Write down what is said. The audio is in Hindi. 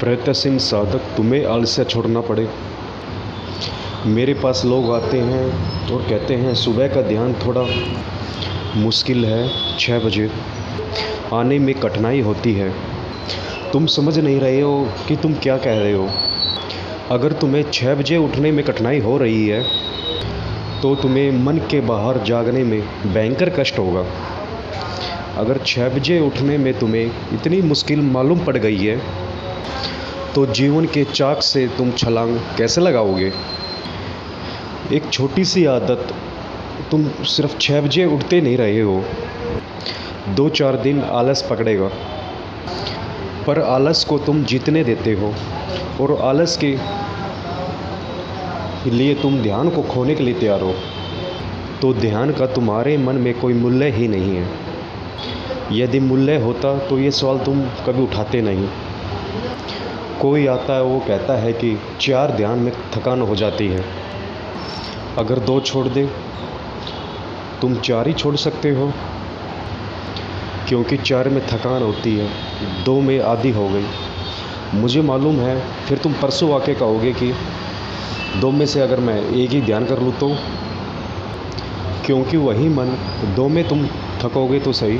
प्रयत्नशील साधक तुम्हें आलस्य छोड़ना पड़े। मेरे पास लोग आते हैं और कहते हैं सुबह का ध्यान थोड़ा मुश्किल है, 6 बजे आने में कठिनाई होती है। तुम समझ नहीं रहे हो कि तुम क्या कह रहे हो। अगर तुम्हें 6 बजे उठने में कठिनाई हो रही है तो तुम्हें मन के बाहर जागने में भयंकर कष्ट होगा। अगर 6 बजे उठने में तुम्हें इतनी मुश्किल मालूम पड़ गई है तो जीवन के चाक से तुम छलांग कैसे लगाओगे। एक छोटी सी आदत, तुम सिर्फ 6 बजे उठते नहीं रहे हो, 2-4 दिन आलस पकड़ेगा, पर आलस को तुम जीतने देते हो और आलस के लिए तुम ध्यान को खोने के लिए तैयार हो, तो ध्यान का तुम्हारे मन में कोई मूल्य ही नहीं है। यदि मूल्य होता तो ये सवाल तुम कभी उठाते नहीं। कोई आता है, वो कहता है कि 4 ध्यान में थकान हो जाती है। अगर 2 छोड़ दे तुम 4 ही छोड़ सकते हो, क्योंकि 4 में थकान होती है, 2 में आदी हो गई। मुझे मालूम है फिर तुम परसों आके कहोगे कि 2 में से अगर मैं एक ही ध्यान कर लूँ तो, क्योंकि वही मन 2 में तुम थकोगे तो सही,